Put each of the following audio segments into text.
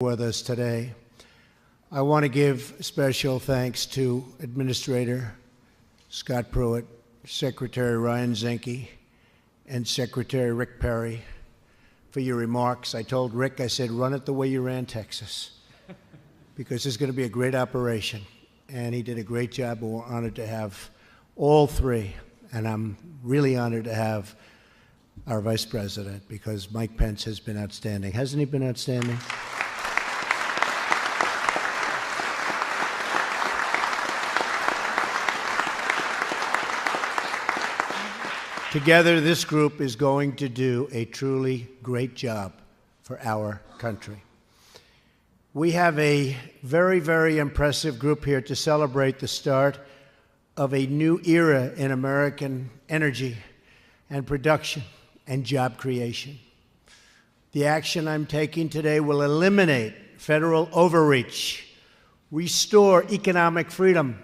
with us today. I want to give special thanks to Administrator Scott Pruitt, Secretary Ryan Zinke, and Secretary Rick Perry for your remarks. I told Rick, I said, run it the way you ran Texas, because it's going to be a great operation. And he did a great job, and we're honored to have all three. And I'm really honored to have our Vice President, because Mike Pence has been outstanding. Hasn't he been outstanding? Together, this group is going to do a truly great job for our country. We have a very, very impressive group here to celebrate the start of a new era in American energy and production and job creation. The action I'm taking today will eliminate federal overreach, restore economic freedom,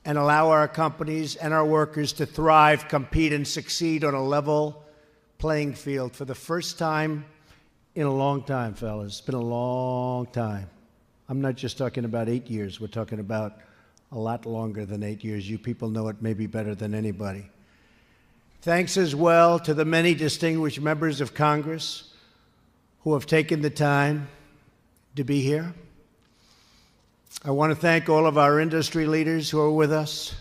and allow our companies and our workers to thrive, compete, and succeed on a level playing field for the first time in a long time, fellas. It's been a long time. I'm not just talking about 8 years. We're talking about a lot longer than 8 years. You people know it maybe better than anybody. Thanks as well to the many distinguished members of Congress who have taken the time to be here. I want to thank all of our industry leaders who are with us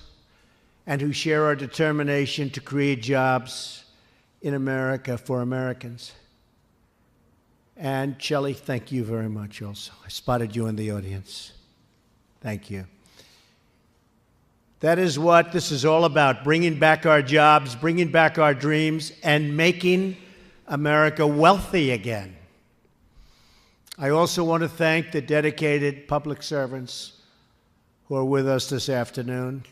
and who share our determination to create jobs in America for Americans. And Shelley, thank you very much also. I spotted you in the audience. Thank you. That is what this is all about, bringing back our jobs, bringing back our dreams, and making America wealthy again. I also want to thank the dedicated public servants who are with us this afternoon.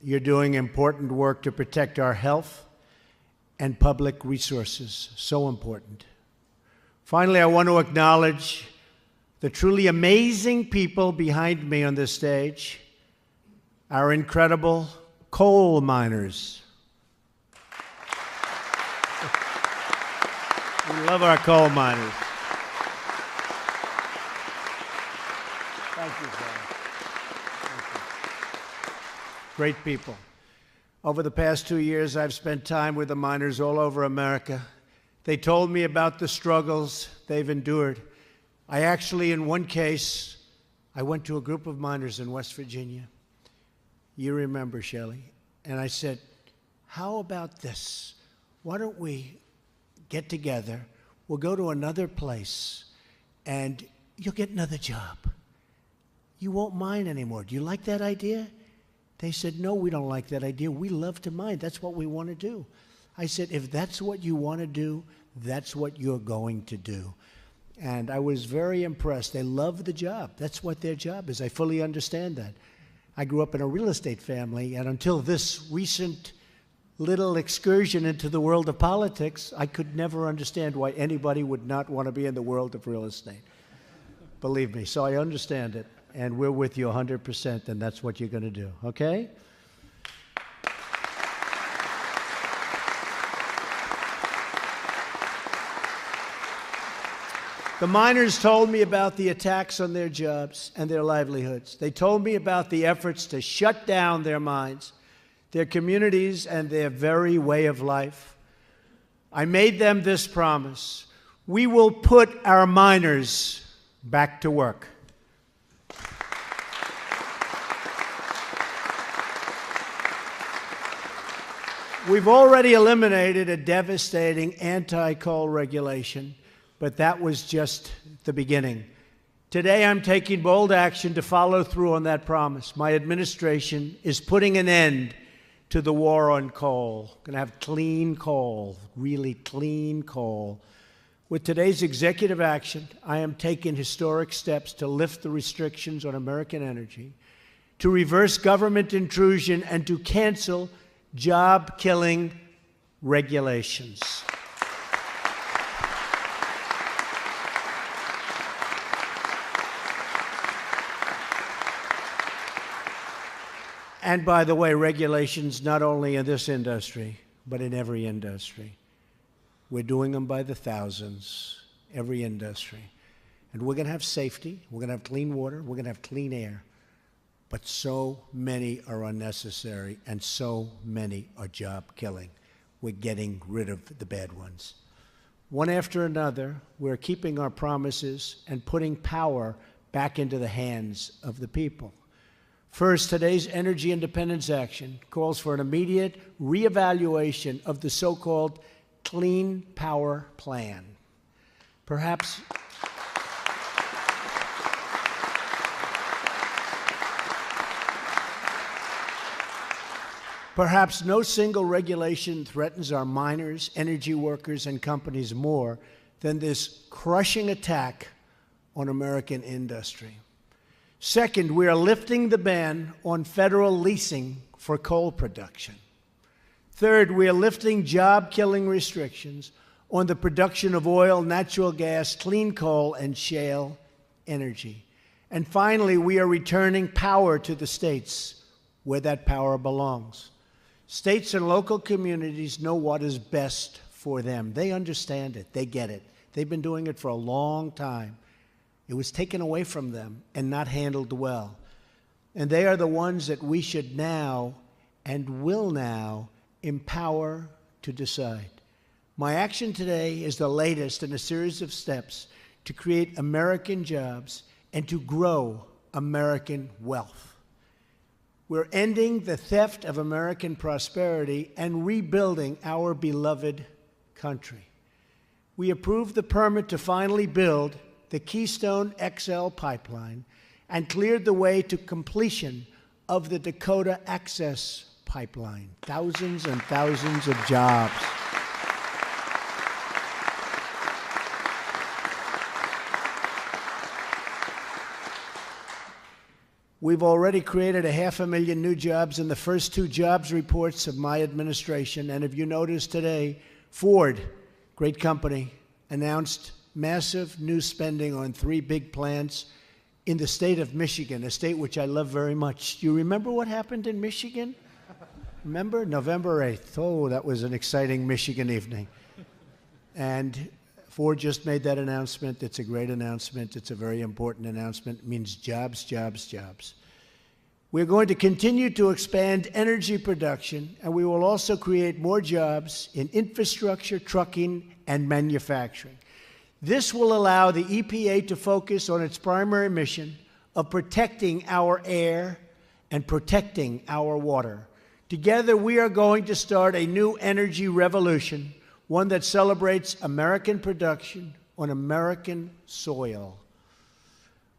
You're doing important work to protect our health and public resources, so important. Finally, I want to acknowledge the truly amazing people behind me on this stage, our incredible coal miners. We love our coal miners. Thank you, John. Thank you. Great people. Over the past 2 years, I've spent time with the miners all over America. They told me about the struggles they've endured. I actually, in one case, I went to a group of miners in West Virginia. You remember, Shelley. And I said, how about this? Why don't we get together? We'll go to another place, and you'll get another job. You won't mine anymore. Do you like that idea? They said, no, we don't like that idea. We love to mine. That's what we want to do. I said, if that's what you want to do, that's what you're going to do. And I was very impressed. They love the job. That's what their job is. I fully understand that. I grew up in a real estate family, and until this recent little excursion into the world of politics, I could never understand why anybody would not want to be in the world of real estate. Believe me, so I understand it. And we're with you 100%, and that's what you're going to do, okay? The miners told me about the attacks on their jobs and their livelihoods. They told me about the efforts to shut down their mines, their communities, and their very way of life. I made them this promise: we will put our miners back to work. We've already eliminated a devastating anti-coal regulation, but that was just the beginning. Today, I'm taking bold action to follow through on that promise. My administration is putting an end to the war on coal. We're going to have clean coal, really clean coal. With today's executive action, I am taking historic steps to lift the restrictions on American energy, to reverse government intrusion, and to cancel job-killing regulations. And by the way, regulations not only in this industry, but in every industry. We're doing them by the thousands, every industry. And we're going to have safety, we're going to have clean water, we're going to have clean air. But so many are unnecessary, and so many are job-killing. We're getting rid of the bad ones. One after another, we're keeping our promises and putting power back into the hands of the people. First, today's Energy Independence Action calls for an immediate reevaluation of the so-called Clean Power Plan. Perhaps no single regulation threatens our miners, energy workers, and companies more than this crushing attack on American industry. Second, we are lifting the ban on federal leasing for coal production. Third, we are lifting job-killing restrictions on the production of oil, natural gas, clean coal, and shale energy. And finally, we are returning power to the states where that power belongs. States and local communities know what is best for them. They understand it. They get it. They've been doing it for a long time. It was taken away from them and not handled well. And they are the ones that we should now and will now empower to decide. My action today is the latest in a series of steps to create American jobs and to grow American wealth. We're ending the theft of American prosperity and rebuilding our beloved country. We approved the permit to finally build the Keystone XL pipeline and cleared the way to completion of the Dakota Access Pipeline. Thousands and thousands of jobs. We've already created 500,000 new jobs in the first 2 jobs reports of my administration. And if you notice today, Ford, great company, announced massive new spending on 3 big plants in the state of Michigan, a state which I love very much. Do you remember what happened in Michigan? Remember? November 8th. Oh, that was an exciting Michigan evening. And Ford just made that announcement. It's a great announcement. It's a very important announcement. It means jobs, jobs, jobs. We're going to continue to expand energy production, and we will also create more jobs in infrastructure, trucking, and manufacturing. This will allow the EPA to focus on its primary mission of protecting our air and protecting our water. Together, we are going to start a new energy revolution, one that celebrates American production on American soil.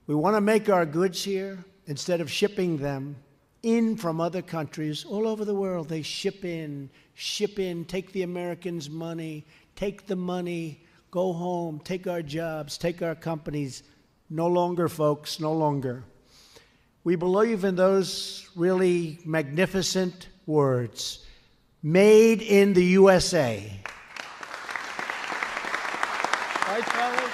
We want to make our goods here instead of shipping them in from other countries all over the world. They ship in, take the Americans' money, take the money, go home, take our jobs, take our companies. No longer, folks, no longer. We believe in those really magnificent words, made in the USA. Right, fellas?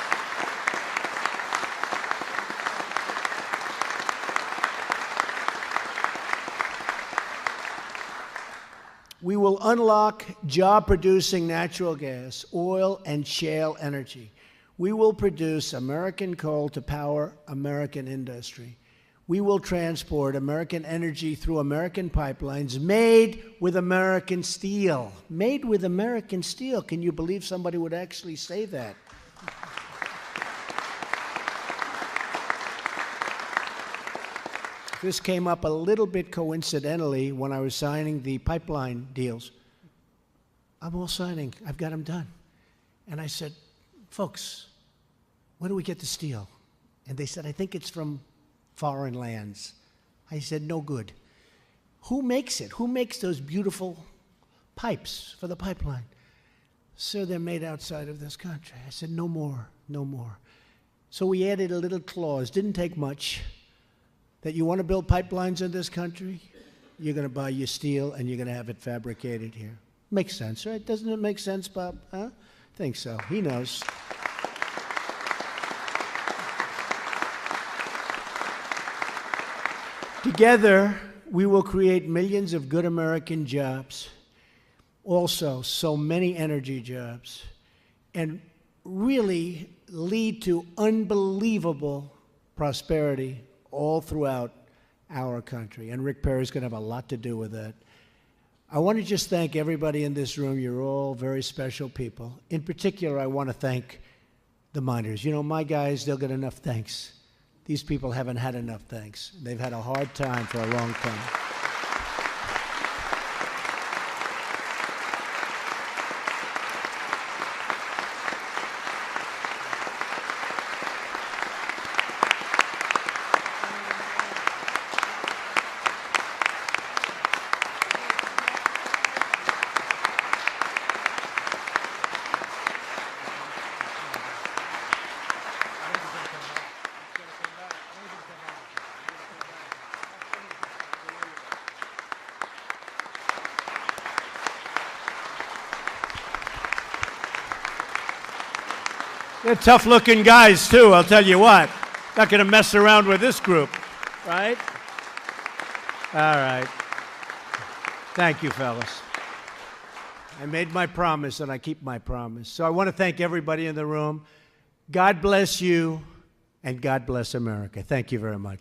We will unlock job-producing natural gas, oil, and shale energy. We will produce American coal to power American industry. We will transport American energy through American pipelines made with American steel. Made with American steel. Can you believe somebody would actually say that? This came up a little bit coincidentally when I was signing the pipeline deals. I'm all signing. I've got them done. And I said, folks, where do we get the steel? And they said, I think it's from foreign lands. I said, no good. Who makes it? Who makes those beautiful pipes for the pipeline? Sir, they're made outside of this country. I said, no more, no more. So we added a little clause, didn't take much, that you want to build pipelines in this country, you're going to buy your steel and you're going to have it fabricated here. Makes sense, right? Doesn't it make sense, Bob? Huh? Think so. He knows. Together, we will create millions of good American jobs, also so many energy jobs. And really lead to unbelievable prosperity all throughout our country. And Rick Perry's going to have a lot to do with that. I want to just thank everybody in this room. You're all very special people. In particular, I want to thank the miners. You know, my guys, they'll get enough thanks. These people haven't had enough thanks. They've had a hard time for a long time. They're tough-looking guys, too, I'll tell you what. Not going to mess around with this group, right? All right. Thank you, fellas. I made my promise, and I keep my promise. So I want to thank everybody in the room. God bless you, and God bless America. Thank you very much.